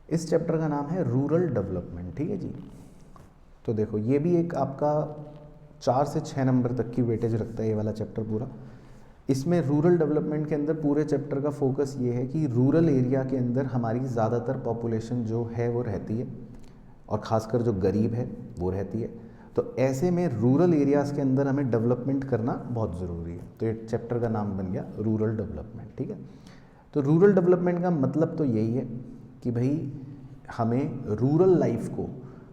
इस चैप्टर का नाम है रूरल डेवलपमेंट, ठीक है जी। तो देखो ये भी एक आपका 4 से 6 नंबर तक की वेटेज रखता है ये वाला चैप्टर पूरा। इसमें रूरल डेवलपमेंट के अंदर पूरे चैप्टर का फोकस ये है कि रूरल एरिया के अंदर हमारी ज़्यादातर पॉपुलेशन जो है वो रहती है, और ख़ासकर जो गरीब है वो रहती है। तो ऐसे में रूरल एरियाज़ के अंदर हमें डेवलपमेंट करना बहुत ज़रूरी है। तो ये चैप्टर का नाम बन गया रूरल डेवलपमेंट, ठीक है। तो रूरल डेवलपमेंट का मतलब तो यही है कि भाई हमें रूरल लाइफ को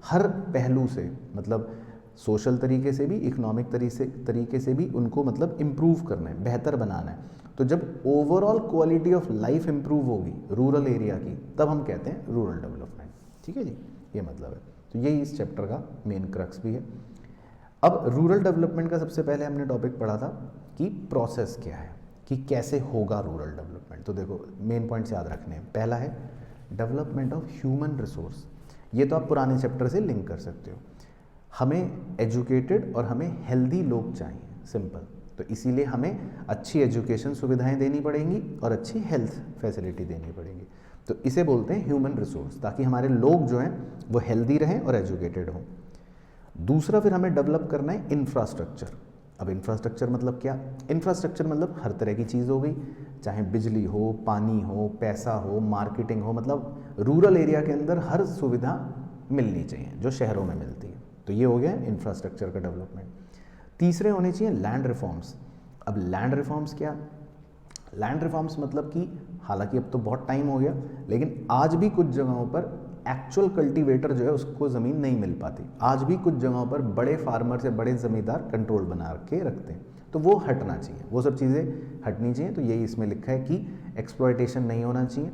हर पहलू से, मतलब सोशल तरीके से भी, इकोनॉमिक तरीके से भी उनको मतलब इम्प्रूव करना है, बेहतर बनाना है। तो जब overall quality of life improve होगी रूरल एरिया की, तब हम कहते हैं रूरल डेवलपमेंट, ठीक है जी। ये मतलब है। तो यही इस चैप्टर का मेन क्रक्स भी है। अब रूरल डेवलपमेंट का सबसे पहले हमने टॉपिक पढ़ा था कि प्रोसेस क्या है, कि कैसे होगा रूरल डेवलपमेंट। तो देखो मेन पॉइंट्स याद रखने हैं। पहला है डेवलपमेंट ऑफ ह्यूमन रिसोर्स। ये तो आप पुराने चैप्टर से लिंक कर सकते हो। हमें एजुकेटेड और हमें हेल्दी लोग चाहिए, सिंपल। तो इसीलिए हमें अच्छी एजुकेशन सुविधाएं देनी पड़ेंगी और अच्छी हेल्थ फैसिलिटी देनी पड़ेगी। तो इसे बोलते हैं ह्यूमन रिसोर्स, ताकि हमारे लोग जो हैं वो हेल्दी रहें और एजुकेटेड हों। दूसरा फिर हमें डेवलप करना है इंफ्रास्ट्रक्चर। अब इंफ्रास्ट्रक्चर मतलब क्या? इंफ्रास्ट्रक्चर मतलब हर तरह की चीज़ हो गई, चाहे बिजली हो, पानी हो, पैसा हो, मार्केटिंग हो, मतलब रूरल एरिया के अंदर हर सुविधा मिलनी चाहिए जो शहरों में मिलती है। तो ये हो गया इंफ्रास्ट्रक्चर का डेवलपमेंट। तीसरे होने चाहिए लैंड रिफॉर्म्स। अब लैंड रिफॉर्म्स क्या? लैंड रिफॉर्म्स मतलब कि हालांकि अब तो बहुत टाइम हो गया, लेकिन आज भी कुछ जगहों पर एक्चुअल कल्टीवेटर जो है उसको ज़मीन नहीं मिल पाती। आज भी कुछ जगहों पर बड़े फार्मर से बड़े ज़मींदार कंट्रोल बना के रखते हैं। तो वो हटना चाहिए, वो सब चीज़ें हटनी चाहिए। तो यही इसमें लिखा है कि एक्सप्लॉयटेशन नहीं होना चाहिए,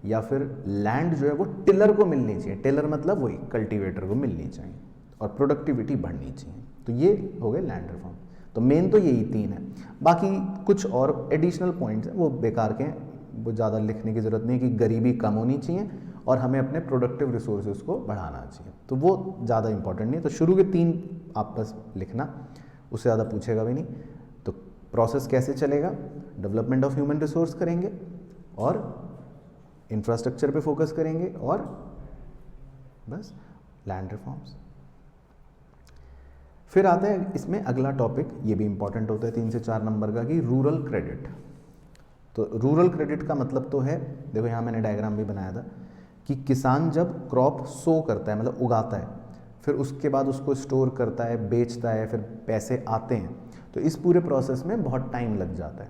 या फिर लैंड जो है वो टिलर को मिलनी चाहिए। टिलर मतलब वही कल्टीवेटर को मिलनी चाहिए, और प्रोडक्टिविटी बढ़नी चाहिए। तो ये हो गए लैंड रिफॉर्म। तो मेन तो यही 3 है। बाकी कुछ और एडिशनल पॉइंट्स हैं वो बेकार के हैं, वो ज़्यादा लिखने की ज़रूरत नहीं है। कि गरीबी कम होनी चाहिए और हमें अपने प्रोडक्टिव रिसोर्सेज को बढ़ाना चाहिए, तो वो ज़्यादा इंपॉर्टेंट नहीं है। तो शुरू के 3 आप बस लिखना, उससे ज़्यादा पूछेगा भी नहीं। तो प्रोसेस कैसे चलेगा? डेवलपमेंट ऑफ ह्यूमन रिसोर्स करेंगे, और इंफ्रास्ट्रक्चर पे फोकस करेंगे, और बस लैंड रिफॉर्म्स। फिर आता है इसमें अगला टॉपिक, ये भी इंपॉर्टेंट होता है 3 से 4 नंबर का, कि रूरल क्रेडिट। तो रूरल क्रेडिट का मतलब तो है, देखो यहाँ मैंने डायग्राम भी बनाया था, कि किसान जब क्रॉप सो करता है, मतलब उगाता है, फिर उसके बाद उसको स्टोर करता है, बेचता है, फिर पैसे आते हैं, तो इस पूरे प्रोसेस में बहुत टाइम लग जाता है।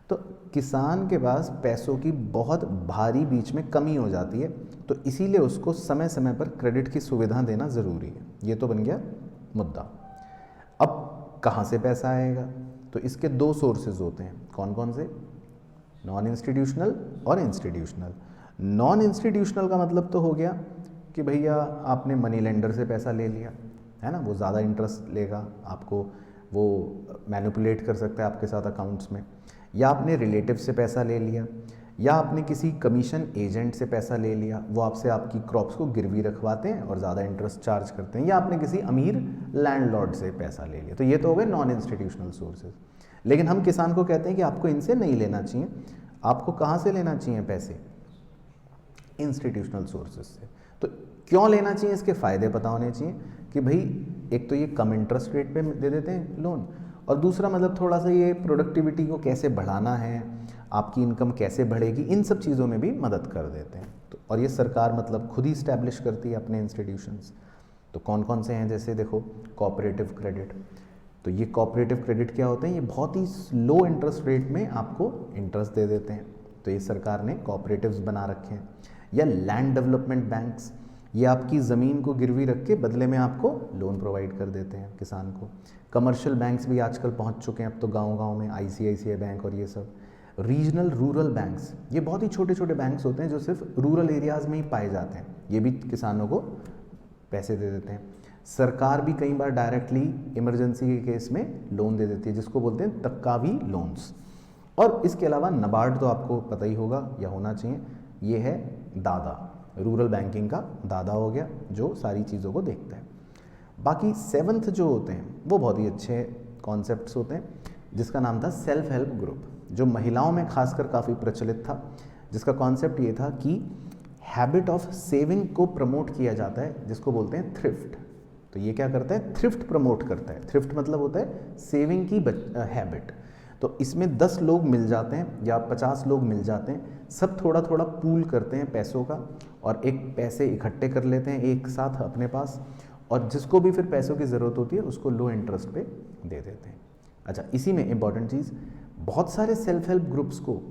तो किसान के पास पैसों की बहुत भारी बीच में कमी हो जाती है, तो इसीलिए उसको समय समय पर क्रेडिट की सुविधा देना ज़रूरी है। ये तो बन गया मुद्दा। अब कहाँ से पैसा आएगा? तो इसके 2 सोर्सेज होते हैं। कौन कौन से? नॉन इंस्टीट्यूशनल और इंस्टीट्यूशनल। नॉन इंस्टीट्यूशनल का मतलब तो हो गया कि भैया आपने मनी लेंडर से पैसा ले लिया, है ना, वो ज़्यादा इंटरेस्ट लेगा आपको, वो मैनिपुलेट कर सकता है आपके साथ अकाउंट्स में। या आपने रिलेटिव से पैसा ले लिया, या आपने किसी कमीशन एजेंट से पैसा ले लिया, वो आपसे आपकी क्रॉप्स को गिरवी रखवाते हैं और ज़्यादा इंटरेस्ट चार्ज करते हैं। या आपने किसी अमीर लैंडलॉर्ड से पैसा ले लिया। तो ये तो हो गए नॉन इंस्टीट्यूशनल सोर्सेज। लेकिन हम किसान को कहते हैं कि आपको इनसे नहीं लेना चाहिए, आपको कहाँ से लेना चाहिए पैसे? इंस्टीट्यूशनल सोर्सेज से। तो क्यों लेना चाहिए? इसके फ़ायदे पता होने चाहिए कि भाई एक तो ये कम इंटरेस्ट रेट पे दे देते हैं लोन, और दूसरा मतलब थोड़ा सा ये प्रोडक्टिविटी को कैसे बढ़ाना है, आपकी इनकम कैसे बढ़ेगी, इन सब चीज़ों में भी मदद कर देते हैं। तो और ये सरकार मतलब खुद ही इस्टेब्लिश करती है अपने इंस्टीट्यूशंस। तो कौन कौन से हैं? जैसे देखो कोऑपरेटिव क्रेडिट। तो ये कोऑपरेटिव क्रेडिट क्या होते हैं? ये बहुत ही लो इंटरेस्ट रेट में आपको इंटरेस्ट दे देते हैं। तो ये सरकार ने कोऑपरेटिव्स बना रखे हैं। या लैंड डेवलपमेंट बैंक्स, ये आपकी ज़मीन को गिरवी रख के बदले में आपको लोन प्रोवाइड कर देते हैं किसान को। कमर्शियल बैंक्स भी आजकल पहुंच चुके हैं अब तो गांव-गांव में, ICICI बैंक और ये सब। रीजनल रूरल बैंक्स, ये बहुत ही छोटे छोटे बैंक्स होते हैं जो सिर्फ रूरल एरियाज़ में ही पाए जाते हैं, ये भी किसानों को पैसे दे देते हैं। सरकार भी कई बार डायरेक्टली इमरजेंसी के केस में लोन दे देती है, जिसको बोलते हैं तत्कावी लोन्स। और इसके अलावा नबार्ड तो आपको पता ही होगा या होना चाहिए, ये है दादा, रूरल बैंकिंग का दादा हो गया, जो सारी चीज़ों को देखता है। बाकी 7th जो होते हैं वो बहुत ही अच्छे कॉन्सेप्ट्स होते हैं, जिसका नाम था सेल्फ हेल्प ग्रुप, जो महिलाओं में खासकर काफ़ी प्रचलित था, जिसका कॉन्सेप्ट ये था कि हैबिट ऑफ सेविंग को प्रमोट किया जाता है, जिसको बोलते हैं थ्रिफ्ट। तो ये क्या करता है, थ्रिफ्ट प्रमोट करता है। थ्रिफ्ट मतलब होता है सेविंग की हैबिट। तो इसमें 10 लोग मिल जाते हैं या 50 लोग मिल जाते हैं, सब थोड़ा थोड़ा पूल करते हैं पैसों का और एक पैसे इकट्ठे कर लेते हैं एक साथ अपने पास, और जिसको भी फिर पैसों की ज़रूरत होती है उसको लो इंटरेस्ट पे दे देते हैं। अच्छा, इसी में इंपॉर्टेंट चीज़, बहुत सारे सेल्फ हेल्प ग्रुप्स को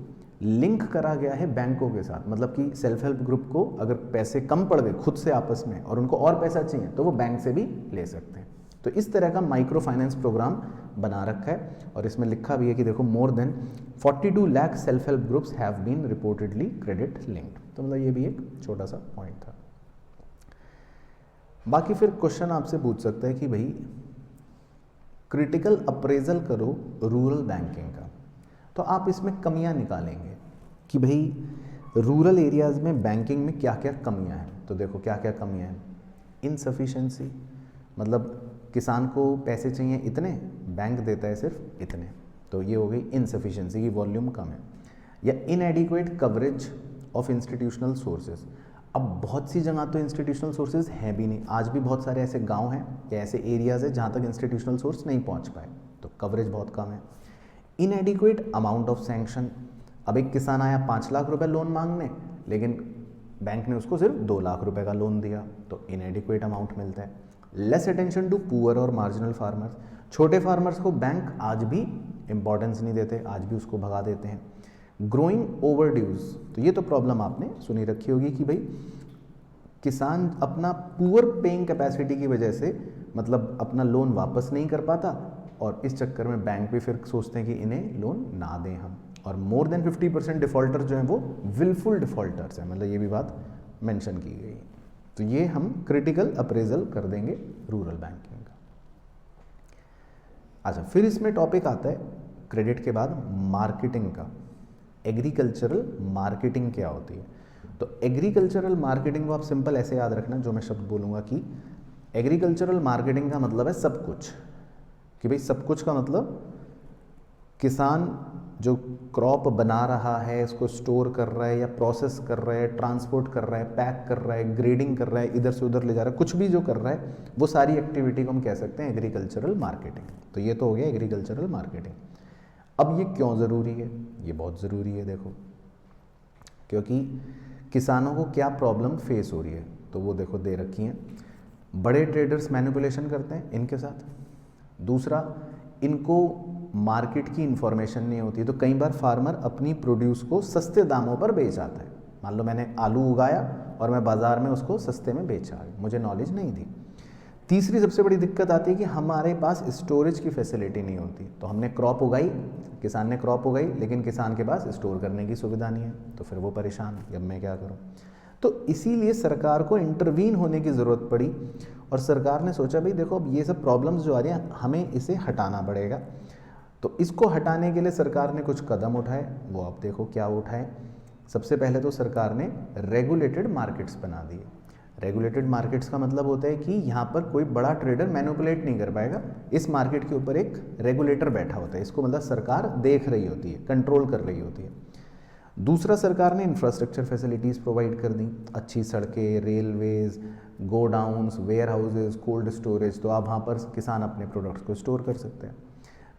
लिंक करा गया है बैंकों के साथ। मतलब कि सेल्फ हेल्प ग्रुप को अगर पैसे कम पड़ गए खुद से आपस में और उनको और पैसा चाहिए तो वो बैंक से भी ले सकते हैं। तो इस तरह का माइक्रो फाइनेंस प्रोग्राम बना रखा है, और इसमें लिखा भी है कि देखो more than 42 lakh self help groups have been reportedly credit linked. तो मतलब ये भी एक छोटा सा पॉइंट था। बाकी फिर क्वेश्चन आपसे पूछ सकता है कि भाई क्रिटिकल अप्रेजल करो रूरल बैंकिंग का, तो आप इसमें कमियां निकालेंगे कि भाई रूरल एरियाज़ में बैंकिंग में क्या क्या कमियां हैं। तो देखो क्या क्या कमियां हैं, इनसफिशेंसी, मतलब किसान को पैसे चाहिए इतने, बैंक देता है सिर्फ इतने, तो ये हो गई इनसफिशेंसी की वॉल्यूम कम है। या इनएडिक्वेट कवरेज ऑफ इंस्टीट्यूशनल सोर्सेज, अब बहुत सी जगह तो इंस्टीट्यूशनल सोर्सेज हैं भी नहीं, आज भी बहुत सारे ऐसे गांव हैं या ऐसे एरियाज़ हैं जहाँ तक इंस्टीट्यूशनल सोर्स नहीं पहुँच पाए, तो कवरेज बहुत कम है। इनएडिक्वेट अमाउंट ऑफ सैंक्शन, अब एक किसान आया 5 लाख रुपए लोन मांगने, लेकिन बैंक ने उसको सिर्फ 2 लाख रुपए का लोन दिया, तो इनएडिक्वेट अमाउंट मिलता है। लेस अटेंशन टू पुअर और मार्जिनल फार्मर्स, छोटे फार्मर्स को बैंक आज भी इंपॉर्टेंस नहीं देते, आज भी उसको भगा देते हैं। ग्रोइंग ओवरड्यूज, तो ये तो प्रॉब्लम आपने सुनी रखी होगी कि भाई किसान अपना पुअर पेइंग कैपेसिटी की वजह से मतलब अपना लोन वापस नहीं कर पाता, और इस चक्कर में बैंक भी फिर सोचते हैं कि इन्हें लोन ना दें हम। और मोर देन 50% डिफ़ॉल्टर जो हैं वो विलफुल डिफ़ॉल्टर्स हैं, मतलब ये भी बात मेंशन की गई। तो ये हम क्रिटिकल अप्रेजल कर देंगे रूरल बैंकिंग का। अच्छा, फिर इसमें टॉपिक आता है क्रेडिट के बाद मार्केटिंग का। एग्रीकल्चरल मार्केटिंग क्या होती है? तो एग्रीकल्चरल मार्केटिंग को आप सिंपल ऐसे याद रखना, जो मैं शब्द बोलूँगा कि एग्रीकल्चरल मार्केटिंग का मतलब है सब कुछ, कि भाई सब कुछ का मतलब किसान जो क्रॉप बना रहा है, इसको स्टोर कर रहा है या प्रोसेस कर रहा है, ट्रांसपोर्ट कर रहा है, पैक कर रहा है, ग्रेडिंग कर रहा है, इधर से उधर ले जा रहा है, कुछ भी जो कर रहा है, वो सारी एक्टिविटी को हम कह सकते हैं एग्रीकल्चरल मार्केटिंग। तो ये तो हो गया एग्रीकल्चरल मार्केटिंग। अब ये क्यों ज़रूरी है? ये बहुत ज़रूरी है, देखो, क्योंकि किसानों को क्या प्रॉब्लम फेस हो रही है, तो वो देखो दे रखी हैं। बड़े ट्रेडर्स मैनिपुलेशन करते हैं इनके साथ। दूसरा, इनको मार्केट की इन्फॉर्मेशन नहीं होती, तो कई बार फार्मर अपनी प्रोड्यूस को सस्ते दामों पर बेच आता है। मान लो मैंने आलू उगाया और मैं बाज़ार में उसको सस्ते में बेचा, मुझे नॉलेज नहीं थी। तीसरी सबसे बड़ी दिक्कत आती है कि हमारे पास स्टोरेज की फैसिलिटी नहीं होती। तो हमने क्रॉप उगाई, किसान ने क्रॉप उगाई, लेकिन किसान के पास स्टोर करने की सुविधा नहीं है, तो फिर वो परेशान, अब मैं क्या करूँ। तो इसीलिए सरकार को इंटरवीन होने की ज़रूरत पड़ी, और सरकार ने सोचा भाई देखो अब ये सब प्रॉब्लम्स जो आ रही हैं हमें इसे हटाना पड़ेगा। तो इसको हटाने के लिए सरकार ने कुछ कदम उठाए, वो आप देखो क्या उठाए। सबसे पहले तो सरकार ने रेगुलेटेड मार्केट्स बना दिए। रेगुलेटेड मार्केट्स का मतलब होता है कि यहाँ पर कोई बड़ा ट्रेडर मैनिपुलेट नहीं कर पाएगा, इस मार्केट के ऊपर एक रेगुलेटर बैठा होता है, इसको मतलब सरकार देख रही होती है, कंट्रोल कर रही होती है। दूसरा, सरकार ने इंफ्रास्ट्रक्चर फैसिलिटीज़ प्रोवाइड कर दी, अच्छी सड़कें, railways, godowns, warehouses, cold storage, तो आप वहाँ पर किसान अपने प्रोडक्ट्स को स्टोर कर सकते हैं।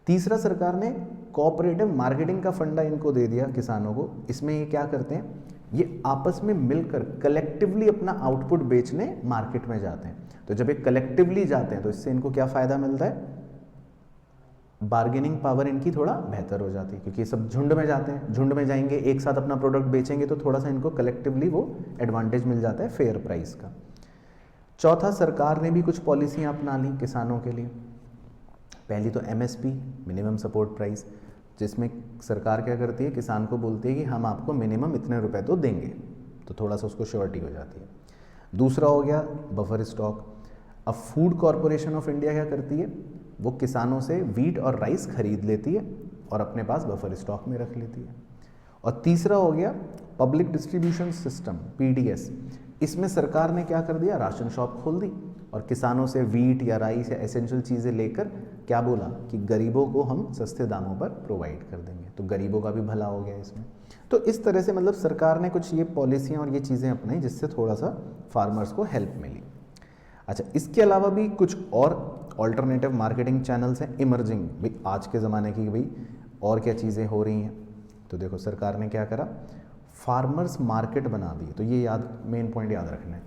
तीसरा, सरकार ने कोऑपरेटिव मार्केटिंग का फंडा इनको दे दिया किसानों को। इसमें ये क्या करते हैं, ये आपस में मिलकर कलेक्टिवली अपना आउटपुट बेचने मार्केट में जाते हैं। तो जब ये कलेक्टिवली जाते हैं तो इससे इनको क्या फ़ायदा मिलता है, बार्गेनिंग पावर इनकी थोड़ा बेहतर हो जाती है, क्योंकि ये सब झुंड में जाते हैं, झुंड में जाएंगे, एक साथ अपना प्रोडक्ट बेचेंगे, तो थोड़ा सा इनको कलेक्टिवली वो एडवांटेज मिल जाता है फेयर प्राइस का। चौथा, सरकार ने भी कुछ पॉलिसियाँ अपना ली किसानों के लिए। पहली तो MSP, मिनिमम सपोर्ट प्राइस, जिसमें सरकार क्या करती है, किसान को बोलती है कि हम आपको मिनिमम इतने रुपए तो देंगे, तो थोड़ा सा उसको श्योरिटी हो जाती है। दूसरा हो गया बफर स्टॉक। अब फूड कॉरपोरेशन ऑफ इंडिया क्या करती है, वो किसानों से वीट और राइस खरीद लेती है और अपने पास बफर स्टॉक में रख लेती है। और तीसरा हो गया पब्लिक डिस्ट्रीब्यूशन सिस्टम, PDS। इसमें सरकार ने क्या कर दिया, राशन शॉप खोल दी और किसानों से वीट या राइस या एसेंशियल चीज़ें लेकर क्या बोला कि गरीबों को हम सस्ते दामों पर प्रोवाइड कर देंगे। तो गरीबों का भी भला हो गया इसमें। तो इस तरह से मतलब सरकार ने कुछ ये पॉलिसियाँ और ये चीज़ें अपनाई जिससे थोड़ा सा फार्मर्स को हेल्प मिली। अच्छा, इसके अलावा भी कुछ और ऑल्टरनेटिव मार्केटिंग चैनल्स हैं इमर्जिंग, भाई आज के ज़माने की, भाई और क्या चीज़ें हो रही हैं। तो देखो सरकार ने क्या करा, फार्मर्स मार्केट बना दी। तो ये याद, मेन पॉइंट याद रखना है।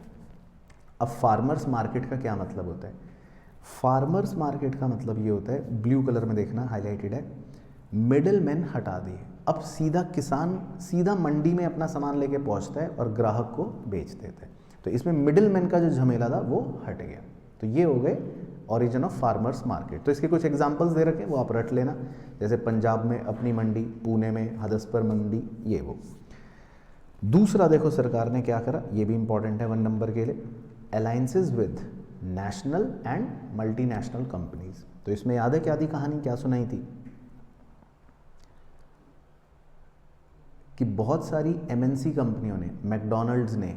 अब फार्मर्स मार्केट का क्या मतलब होता है? फार्मर्स मार्केट का मतलब ये होता है, ब्लू कलर में देखना हाईलाइटेड है, मिडिल मैन हटा दिए। अब सीधा किसान सीधा मंडी में अपना सामान लेके पहुंचता है और ग्राहक को बेच देता है। तो इसमें मिडिल मैन का जो झमेला था वो हट गया। तो ये हो गए ओरिजिन ऑफ फार्मर्स मार्केट। तो इसके कुछ एग्जांपल्स दे रखे हैं, वो आप रट लेना, जैसे पंजाब में अपनी मंडी, पुणे में हदसपर मंडी, ये वो। दूसरा देखो सरकार ने क्या करा, ये भी इंपॉर्टेंट है 1 नंबर के लिए, alliances with national and multinational companies. तो इसमें याद है क्या थी कहानी, क्या सुनाई थी कि बहुत सारी एमएनसी कंपनियों ने, मैकडॉनल्ड्स ने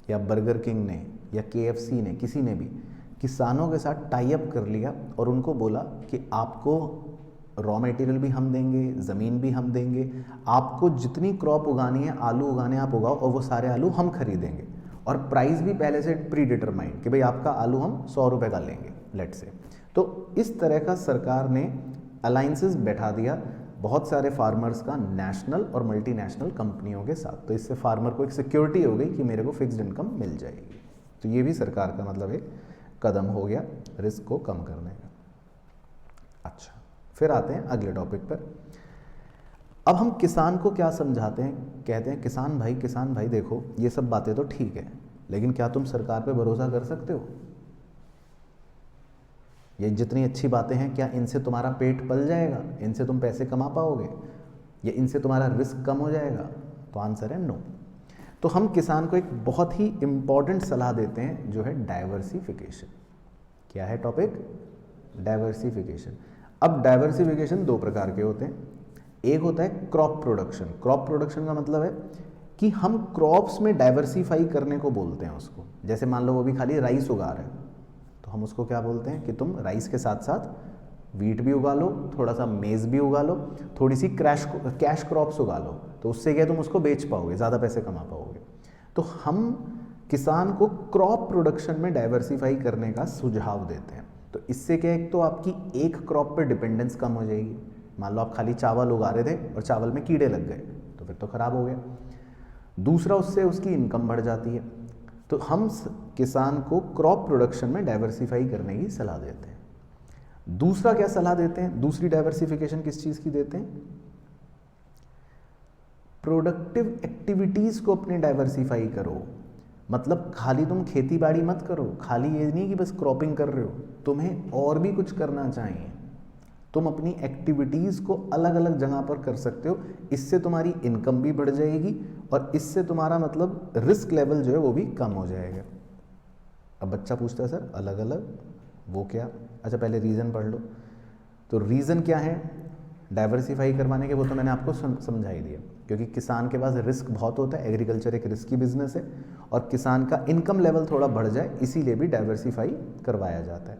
या बर्गर किंग ने या केएफसी ने, किसी ने भी किसानों के साथ टाई अप कर लिया और उनको बोला कि आपको रॉ मटेरियल भी हम देंगे, ज़मीन भी हम देंगे, आपको जितनी क्रॉप उगानी है, आलू उगाने आप उगाओ और वो सारे आलू हम खरीदेंगे, और प्राइस भी पहले से प्री डिटरमाइंड कि भाई आपका आलू हम 100 रुपये का लेंगे लेट से। तो इस तरह का सरकार ने अलाइंसेस बैठा दिया बहुत सारे फार्मर्स का नेशनल और मल्टीनेशनल कंपनियों के साथ। तो इससे फार्मर को एक सिक्योरिटी हो गई कि मेरे को फिक्स्ड इनकम मिल जाएगी। तो ये भी सरकार का मतलब एक कदम हो गया रिस्क को कम करने का। अच्छा, फिर आते हैं अगले टॉपिक पर। अब हम किसान को क्या समझाते हैं, कहते हैं किसान भाई देखो ये सब बातें तो ठीक है, लेकिन क्या तुम सरकार पे भरोसा कर सकते हो? ये जितनी अच्छी बातें हैं, क्या इनसे तुम्हारा पेट पल जाएगा, इनसे तुम पैसे कमा पाओगे, या इनसे तुम्हारा रिस्क कम हो जाएगा? तो आंसर है नो। तो हम किसान को एक बहुत ही इंपॉर्टेंट सलाह देते हैं जो है डाइवर्सिफिकेशन। क्या है टॉपिक? डाइवर्सिफिकेशन। अब डाइवर्सिफिकेशन 2 प्रकार के होते हैं। एक होता है क्रॉप प्रोडक्शन। क्रॉप प्रोडक्शन का मतलब है कि हम क्रॉप्स में डाइवर्सिफाई करने को बोलते हैं उसको। जैसे मान लो वो भी खाली राइस उगा रहे हैं, तो हम उसको क्या बोलते हैं कि तुम राइस के साथ साथ वीट भी उगा लो, थोड़ा सा मेज़ भी उगा लो, थोड़ी सी कैश क्रॉप्स उगा लो, तो उससे क्या तुम उसको बेच पाओगे, ज़्यादा पैसे कमा पाओगे। तो हम किसान को क्रॉप प्रोडक्शन में डाइवर्सिफाई करने का सुझाव देते हैं। तो इससे क्या, एक तो आपकी एक क्रॉप पर डिपेंडेंस कम हो जाएगी। मान लो आप खाली चावल उगा रहे थे और चावल में कीड़े लग गए, तो फिर तो ख़राब हो गया। दूसरा, उससे उसकी इनकम बढ़ जाती है। तो हम किसान को क्रॉप प्रोडक्शन में डाइवर्सिफाई करने की सलाह देते हैं। दूसरा क्या सलाह देते हैं, दूसरी डाइवर्सिफिकेशन किस चीज़ की देते हैं? प्रोडक्टिव एक्टिविटीज़ को अपने डाइवर्सिफाई करो। मतलब खाली तुम खेती बाड़ी मत करो, खाली ये नहीं कि बस क्रॉपिंग कर रहे हो, तुम्हें और भी कुछ करना चाहिए। तुम अपनी एक्टिविटीज़ को अलग अलग जगह पर कर सकते हो, इससे तुम्हारी इनकम भी बढ़ जाएगी और इससे तुम्हारा मतलब रिस्क लेवल जो है वो भी कम हो जाएगा। अब बच्चा पूछता है सर अलग अलग वो क्या? अच्छा पहले रीज़न पढ़ लो। तो रीज़न क्या है डाइवर्सिफाई करवाने के, वो तो मैंने आपको समझा ही दिया। क्योंकि किसान के पास रिस्क बहुत होता है, एग्रीकल्चर एक रिस्की बिजनेस है, और किसान का इनकम लेवल थोड़ा बढ़ जाए इसीलिए भी डाइवर्सिफाई करवाया जाता है।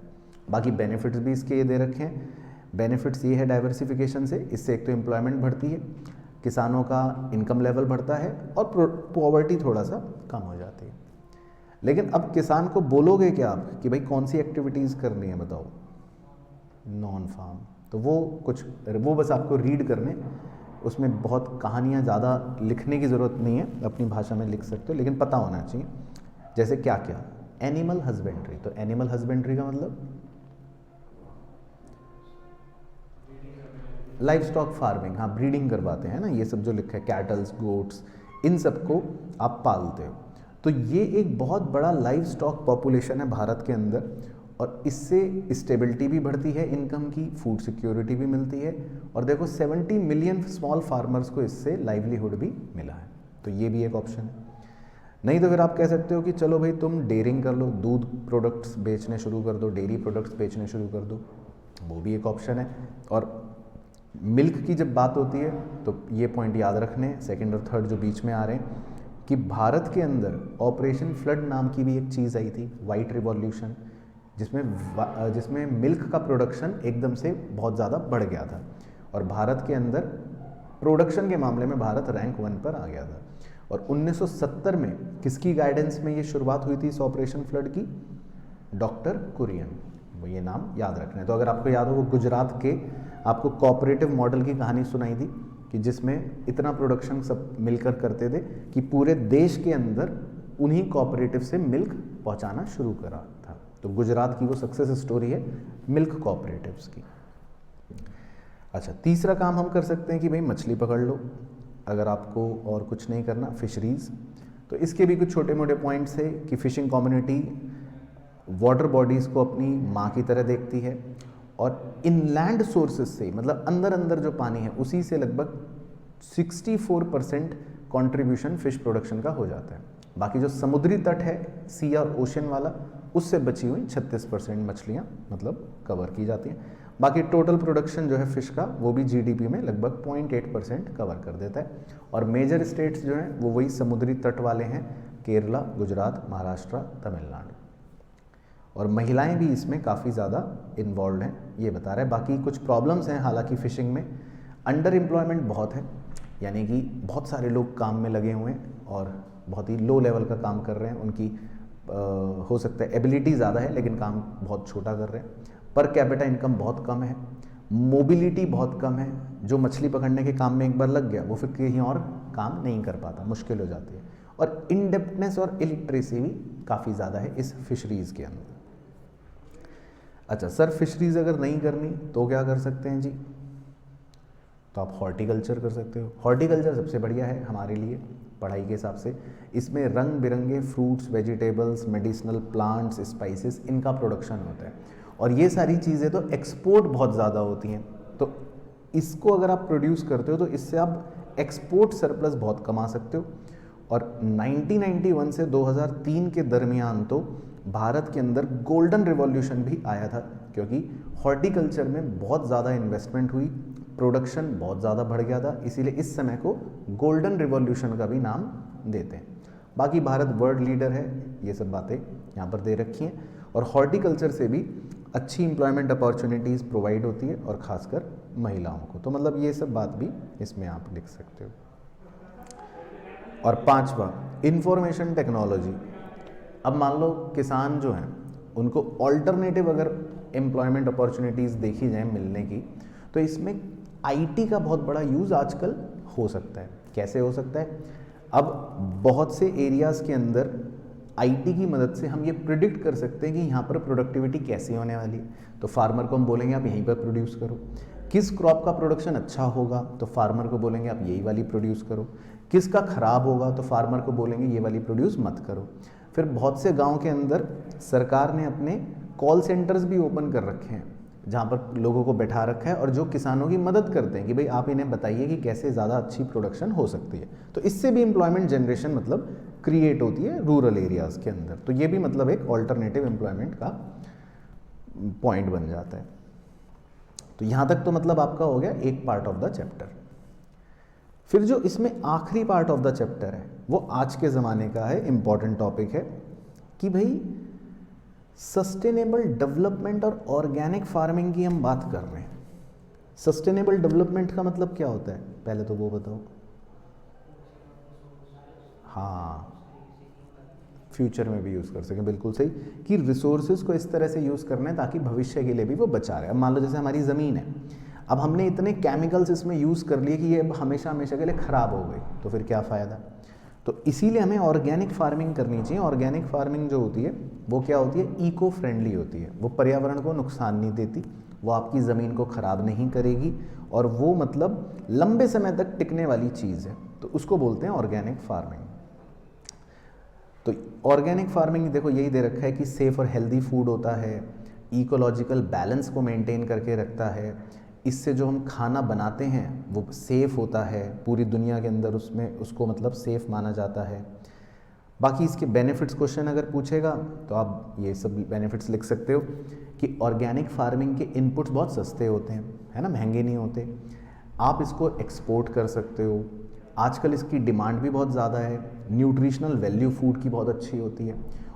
बाकी बेनिफिट्स भी इसके ये दे रखे हैं। बेनिफिट्स ये है डाइवर्सिफिकेशन से, इससे एक तो एम्प्लॉयमेंट बढ़ती है, किसानों का इनकम लेवल बढ़ता है और पॉवर्टी थोड़ा सा कम हो जाती है। लेकिन अब किसान को बोलोगे क्या आप कि भाई कौन सी एक्टिविटीज़ करनी है बताओ? Non farm. तो वो बस आपको रीड करने, उसमें बहुत कहानियाँ ज़्यादा लिखने की ज़रूरत नहीं है, अपनी भाषा में लिख सकते हो, लेकिन पता होना चाहिए। जैसे क्या क्या? Animal husbandry. तो एनिमल हस्बेंड्री का मतलब लाइफ स्टॉक फार्मिंग। हाँ, ब्रीडिंग करवाते हैं ना, ये सब जो लिखा है, कैटल्स, गोट्स, इन सबको आप पालते हो। तो ये एक बहुत बड़ा लाइफ स्टॉक पॉपुलेशन है भारत के अंदर, और इससे स्टेबिलिटी भी बढ़ती है इनकम की, फूड सिक्योरिटी भी मिलती है, और देखो 70 मिलियन स्मॉल फार्मर्स को इससे लाइवलीहुड भी मिला है। तो ये भी एक ऑप्शन है। नहीं तो फिर आप कह सकते हो कि चलो भाई तुम डेयरिंग कर लो, दूध प्रोडक्ट्स बेचने शुरू कर दो, डेयरी प्रोडक्ट्स बेचने शुरू कर दो, वो भी एक ऑप्शन है। और मिल्क की जब बात होती है तो ये पॉइंट याद रखने, सेकंड और थर्ड जो बीच में आ रहे हैं, कि भारत के अंदर ऑपरेशन फ्लड नाम की भी एक चीज़ आई थी, वाइट रिवॉल्यूशन, जिसमें मिल्क का प्रोडक्शन एकदम से बहुत ज़्यादा बढ़ गया था, और भारत के अंदर प्रोडक्शन के मामले में भारत रैंक 1 पर आ गया था। और 1970 में किसकी गाइडेंस में ये शुरुआत हुई थी इस ऑपरेशन फ्लड की? डॉक्टर कुरियन, वो ये नाम याद रखना है। तो अगर आपको याद हो, वो गुजरात के आपको कोऑपरेटिव मॉडल की कहानी सुनाई थी कि जिसमें इतना प्रोडक्शन सब मिलकर करते थे कि पूरे देश के अंदर उन्हीं कोऑपरेटिव से मिल्क पहुंचाना शुरू करा था। तो गुजरात की वो सक्सेस स्टोरी है मिल्क कोऑपरेटिव्स की। अच्छा, तीसरा काम हम कर सकते हैं कि भाई मछली पकड़ लो, अगर आपको और कुछ नहीं करना, फिशरीज़। तो इसके भी कुछ छोटे मोटे पॉइंट्स है कि फ़िशिंग कम्युनिटी वाटर बॉडीज़ को अपनी माँ की तरह देखती है और इनलैंड सोर्सेज से, मतलब अंदर अंदर जो पानी है उसी से लगभग 64% कंट्रीब्यूशन फिश प्रोडक्शन का हो जाता है। बाकी जो समुद्री तट है, सी और ओशन वाला, उससे बची हुई 36% मछलियाँ मतलब कवर की जाती हैं। बाकी टोटल प्रोडक्शन जो है फिश का, वो भी जीडीपी में लगभग 0.8% कवर कर देता है। और मेजर स्टेट्स जो हैं वो वही समुद्री तट वाले हैं, केरला, गुजरात, महाराष्ट्र, तमिलनाडु। और महिलाएं भी इसमें काफ़ी ज़्यादा इन्वॉल्व हैं, ये बता रहे हैं। बाकी कुछ प्रॉब्लम्स हैं हालांकि फ़िशिंग में, अंडर एम्प्लॉयमेंट बहुत है, यानी कि बहुत सारे लोग काम में लगे हुए हैं और बहुत ही लो लेवल का काम कर रहे हैं। उनकी हो सकता है एबिलिटी ज़्यादा है लेकिन काम बहुत छोटा कर रहे हैं। पर कैपिटा इनकम बहुत कम है, मोबिलिटी बहुत कम है। जो मछली पकड़ने के काम में एक बार लग गया वो फिर कहीं और काम नहीं कर पाता, मुश्किल हो जाती है। और इनडेप्थनेस और इलिटरेसी भी काफ़ी ज़्यादा है इस फिशरीज़ के अंदर। अच्छा सर, फिशरीज़ अगर नहीं करनी तो क्या कर सकते हैं जी? तो आप हॉर्टिकल्चर कर सकते हो। हॉर्टिकल्चर सबसे बढ़िया है हमारे लिए पढ़ाई के हिसाब से। इसमें रंग बिरंगे fruits, vegetables, medicinal plants, spices, इनका प्रोडक्शन होता है और ये सारी चीज़ें तो एक्सपोर्ट बहुत ज़्यादा होती हैं। तो इसको अगर आप प्रोड्यूस करते हो तो इससे आप एक्सपोर्ट सरप्लस बहुत कमा सकते हो। और 1991 से 2003 के दरमियान तो भारत के अंदर गोल्डन रिवॉल्यूशन भी आया था, क्योंकि हॉर्टिकल्चर में बहुत ज़्यादा इन्वेस्टमेंट हुई, प्रोडक्शन बहुत ज़्यादा बढ़ गया था, इसीलिए इस समय को गोल्डन रिवॉल्यूशन का भी नाम देते हैं। बाकी भारत वर्ल्ड लीडर है, ये सब बातें यहाँ पर दे रखी हैं। और हॉर्टिकल्चर से भी अच्छी एम्प्लॉयमेंट अपॉर्चुनिटीज़ प्रोवाइड होती है और ख़ासकर महिलाओं को। तो मतलब ये सब बात भी इसमें आप लिख सकते हो। और पांचवा, इंफॉर्मेशन टेक्नोलॉजी। अब मान लो किसान जो हैं उनको ऑल्टरनेटिव अगर एम्प्लॉयमेंट अपॉर्चुनिटीज़ देखी जाए मिलने की, तो इसमें आईटी का बहुत बड़ा यूज़ आजकल हो सकता है। कैसे हो सकता है? अब बहुत से एरियाज़ के अंदर आईटी की मदद से हम ये प्रिडिक्ट कर सकते हैं कि यहाँ पर प्रोडक्टिविटी कैसी होने वाली है। तो फार्मर को हम बोलेंगे आप यहीं पर प्रोड्यूस करो। किस क्रॉप का प्रोडक्शन अच्छा होगा तो फार्मर को बोलेंगे आप यही वाली प्रोड्यूस करो। किसका ख़राब होगा तो फार्मर को बोलेंगे ये वाली प्रोड्यूस मत करो। फिर बहुत से गांव के अंदर सरकार ने अपने कॉल सेंटर्स भी ओपन कर रखे हैं, जहाँ पर लोगों को बैठा रखा है और जो किसानों की मदद करते हैं कि भाई आप इन्हें बताइए कि कैसे ज़्यादा अच्छी प्रोडक्शन हो सकती है। तो इससे भी एम्प्लॉयमेंट जनरेशन मतलब क्रिएट होती है रूरल एरियाज़ के अंदर। तो ये भी मतलब एक ऑल्टरनेटिव एम्प्लॉयमेंट का पॉइंट बन जाता है। तो यहाँ तक तो मतलब आपका हो गया एक पार्ट ऑफ द चैप्टर। फिर जो इसमें आखिरी पार्ट ऑफ द चैप्टर है वो आज के ज़माने का है, इम्पॉर्टेंट टॉपिक है कि भाई सस्टेनेबल डेवलपमेंट और ऑर्गेनिक फार्मिंग की हम बात कर रहे हैं। सस्टेनेबल डेवलपमेंट का मतलब क्या होता है पहले तो वो बताओ। हाँ, फ्यूचर में भी यूज़ कर सकें, बिल्कुल सही, कि रिसोर्सेज को इस तरह से यूज़ करना है ताकि भविष्य के लिए भी वो बचा रहे। अब मान लो जैसे हमारी ज़मीन है, अब हमने इतने केमिकल्स इसमें यूज़ कर लिए कि ये अब हमेशा हमेशा के लिए ख़राब हो गई, तो फिर क्या फ़ायदा। तो इसीलिए हमें ऑर्गेनिक फार्मिंग करनी चाहिए। ऑर्गेनिक फार्मिंग जो होती है वो क्या होती है, इको फ्रेंडली होती है, वो पर्यावरण को नुकसान नहीं देती, वो आपकी ज़मीन को ख़राब नहीं करेगी और वो मतलब लंबे समय तक टिकने वाली चीज़ है, तो उसको बोलते हैं ऑर्गेनिक फार्मिंग। तो ऑर्गेनिक फार्मिंग देखो यही दे रखा है कि सेफ़ और हेल्दी फूड होता है, इकोलॉजिकल बैलेंस को मेंटेन करके रखता है, इससे जो हम खाना बनाते हैं वो सेफ़ होता है, पूरी दुनिया के अंदर उसमें उसको मतलब सेफ़ माना जाता है। बाकी इसके बेनिफिट्स क्वेश्चन अगर पूछेगा तो आप ये सब बेनिफिट्स लिख सकते हो कि ऑर्गेनिक फार्मिंग के इनपुट्स बहुत सस्ते होते हैं, है ना, महंगे नहीं होते। आप इसको एक्सपोर्ट कर सकते हो, आजकल इसकी डिमांड भी बहुत ज़्यादा है, न्यूट्रिशनल वैल्यू फूड की बहुत अच्छी होती है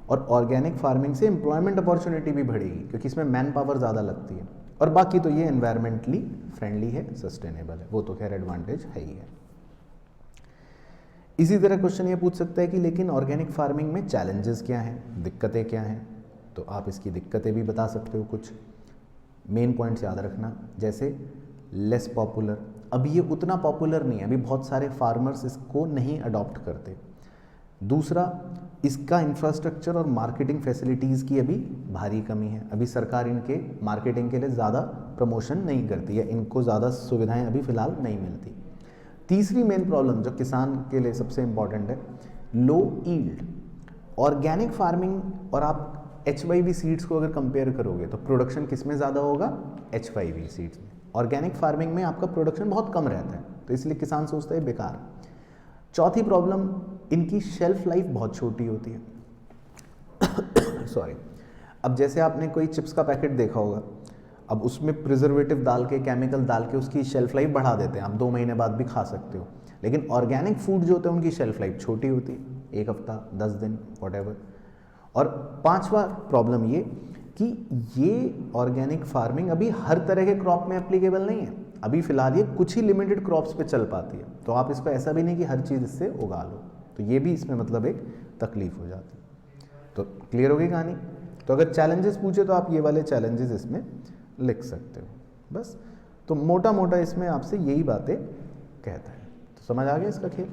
और ऑर्गेनिक फार्मिंग से एम्प्लॉयमेंट अपॉर्चुनिटी भी बढ़ेगी क्योंकि इसमें मैन पावर ज़्यादा लगती है। और बाकी तो ये एनवायरमेंटली फ्रेंडली है, सस्टेनेबल है, वो तो खैर एडवांटेज है ही है। इसी तरह क्वेश्चन ये पूछ सकता है कि लेकिन ऑर्गेनिक फार्मिंग में चैलेंजेस क्या हैं, दिक्कतें क्या हैं, तो आप इसकी दिक्कतें भी बता सकते हो। कुछ मेन पॉइंट्स याद रखना, जैसे लेस पॉपुलर, अभी ये उतना पॉपुलर नहीं है, अभी बहुत सारे फार्मर्स इसको नहीं अडॉप्ट करते। दूसरा, इसका इंफ्रास्ट्रक्चर और मार्केटिंग फैसिलिटीज़ की अभी भारी कमी है, अभी सरकार इनके मार्केटिंग के लिए ज़्यादा प्रमोशन नहीं करती है, इनको ज़्यादा सुविधाएं अभी फ़िलहाल नहीं मिलती। तीसरी मेन प्रॉब्लम जो किसान के लिए सबसे इम्पॉर्टेंट है, लो ईल्ड। ऑर्गेनिक फार्मिंग और आप HYV सीड्स को अगर कंपेयर करोगे तो प्रोडक्शन किस में ज़्यादा होगा, HYV सीड्स में। ऑर्गेनिक फार्मिंग में आपका प्रोडक्शन बहुत कम रहता है, तो इसलिए किसान सोचता है बेकार। चौथी प्रॉब्लम, इनकी शेल्फ लाइफ बहुत छोटी होती है। सॉरी, अब जैसे आपने कोई चिप्स का पैकेट देखा होगा, अब उसमें प्रिजर्वेटिव डाल के, केमिकल डाल के उसकी शेल्फ लाइफ बढ़ा देते हैं, आप 2 महीने बाद भी खा सकते हो। लेकिन ऑर्गेनिक फूड जो होते हैं उनकी शेल्फ लाइफ छोटी होती है, 1 हफ्ता, 10 दिन, वॉटेवर। और पांचवा प्रॉब्लम ये कि ये ऑर्गेनिक फार्मिंग अभी हर तरह के क्रॉप में एप्लीकेबल नहीं है, अभी फिलहाल ये कुछ ही लिमिटेड क्रॉप्स पे चल पाती है, तो आप इसको ऐसा भी नहीं कि हर चीज़ इससे उगा लो, तो ये भी इसमें मतलब एक तकलीफ हो जाती है। तो क्लियर होगी कहानी। तो अगर चैलेंजेस पूछे तो आप ये वाले चैलेंजेस इसमें लिख सकते हो बस। तो मोटा मोटा इसमें आपसे यही बातें कहता है। तो समझ आ गया इसका खेल।